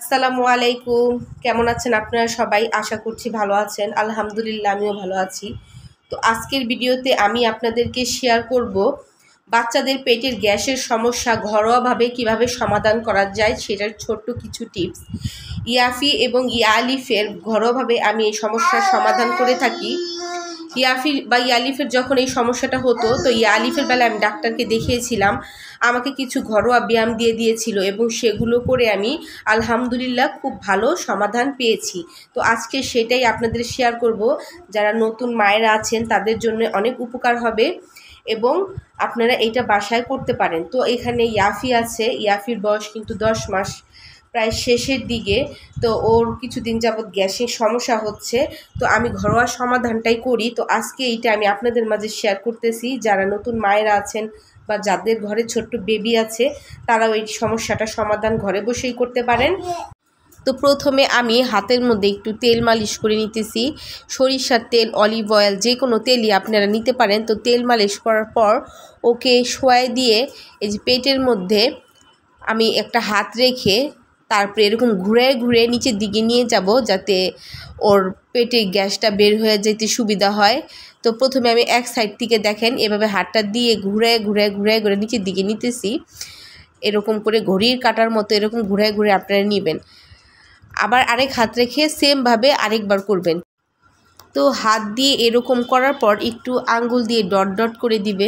আসসালামু আলাইকুম। কেমন আছেন আপনারা সবাই? আশা করছি ভালো আছেন। আলহামদুলিল্লাহ আমিও ভালো আছি। তো আজকের ভিডিওতে আমি আপনাদেরকে শেয়ার করব বাচ্চাদের পেটের গ্যাসের সমস্যা ঘরোয়াভাবে কিভাবে সমাধান করা যায় সেটার ছোট্ট কিছু টিপস। ইয়াফি এবং ইয়ালিফের ঘরোয়াভাবে আমি এই সমস্যার সমাধান করে থাকি। ইয়াফি বা ইয়ালিফের যখন এই সমস্যাটা হতো তো ইয়ালিফের বেলায় আমি ডাক্তারকে দেখিয়েছিলাম, আমাকে কিছু ঘরোয়া ব্যায়াম দিয়ে দিয়েছিল এবং সেগুলো করে আমি আলহামদুলিল্লাহ খুব ভালো সমাধান পেয়েছি। তো আজকে সেটাই আপনাদের শেয়ার করব। যারা নতুন মায়েরা আছেন তাদের জন্য অনেক উপকার হবে এবং আপনারা এইটা বাসায় করতে পারেন। তো এখানে ইয়াফি আছে, ইয়াফির বয়স কিন্তু 10 মাস, প্রায় শেষের দিকে। তো ওর কিছুদিন যাবৎ গ্যাসের সমস্যা হচ্ছে, তো আমি ঘরোয়া সমাধানটাই করি। তো আজকে এইটা আমি আপনাদের মাঝে শেয়ার করতেছি। যারা নতুন মায়েরা আছেন বা যাদের ঘরে ছোট্ট বেবি আছে তারাও এই সমস্যাটা সমাধান ঘরে বসেই করতে পারেন। তো প্রথমে আমি হাতের মধ্যে একটু তেল মালিশ করে নিতেছি। সরিষার তেল, অলিভ অয়েল, যে কোনো তেলই আপনারা নিতে পারেন। তো তেল মালিশ করার পর ওকে শোয়াই দিয়ে এই যে পেটের মধ্যে আমি একটা হাত রেখে তারপরে এরকম ঘুরে ঘুরে নিচের দিকে নিয়ে যাব, যাতে ওর পেটে গ্যাসটা বের হয়ে যেতে সুবিধা হয়। তো প্রথমে আমি এক সাইড থেকে দেখেন এভাবে হাতটা দিয়ে ঘুরে ঘুরে ঘুরে ঘুরে নিচের দিকে নিতেছি। এরকম করে ঘড়ির কাটার মতো এরকম ঘুরে ঘুরে আপনারা নেবেন। আবার আরেক হাত রেখে সেমভাবে আরেকবার করবেন। তো হাত দিয়ে এরকম করার পর একটু আঙ্গুল দিয়ে ডট ডট করে দিবে,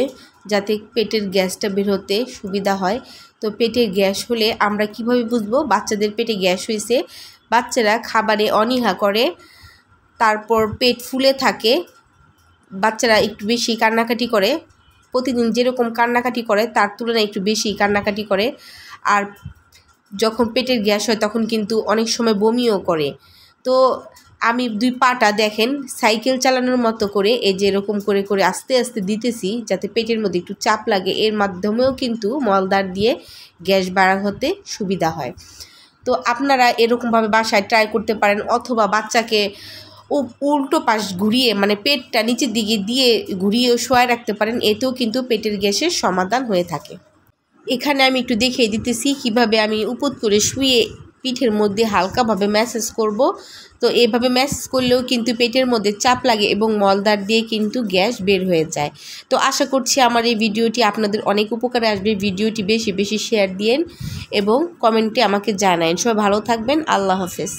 যাতে পেটের গ্যাসটা বের হতে সুবিধা হয়। তো পেটের গ্যাস হলে আমরা কিভাবে বুঝবো বাচ্চাদের পেটে গ্যাস হয়েছে? বাচ্চারা খাবারে অনীহা করে, তারপর পেট ফুলে থাকে, বাচ্চারা একটু বেশি কান্নাকাটি করে, প্রতিদিন যেরকম কান্নাকাটি করে তার তুলনায় একটু বেশি কান্নাকাটি করে। আর যখন পেটের গ্যাস হয় তখন কিন্তু অনেক সময় বমিও করে। তো আমি দুই পাটা দেখেন সাইকেল চালানোর মতো করে এই যে এরকম করে করে আস্তে আস্তে দিতেছি, যাতে পেটের মধ্যে একটু চাপ লাগে। এর মাধ্যমেও কিন্তু মলদার দিয়ে গ্যাস বাড়া হতে সুবিধা হয়। তো আপনারা এরকমভাবে বাসায় ট্রাই করতে পারেন, অথবা বাচ্চাকে উল্টো পাশ ঘুরিয়ে মানে পেটটা নিচের দিকে দিয়ে ঘুরিয়েও শোয়ায় রাখতে পারেন। এতেও কিন্তু পেটের গ্যাসের সমাধান হয়ে থাকে। এখানে আমি একটু দেখিয়ে দিতেছি কিভাবে আমি উপর করে শুয়ে পিঠের মধ্যে হালকাভাবে ম্যাসাজ করব। তো এভাবে ম্যাসাজ করলেও কিন্তু পেটের মধ্যে চাপ লাগে এবং মলদার দিয়ে কিন্তু গ্যাস বের হয়ে যায়। তো আশা করছি আমার এই ভিডিওটি আপনাদের অনেক উপকারে আসবে। ভিডিওটি বেশি বেশি শেয়ার দিয়েন এবং কমেন্টে আমাকে জানান। সবাই ভালো থাকবেন। আল্লাহ হাফেজ।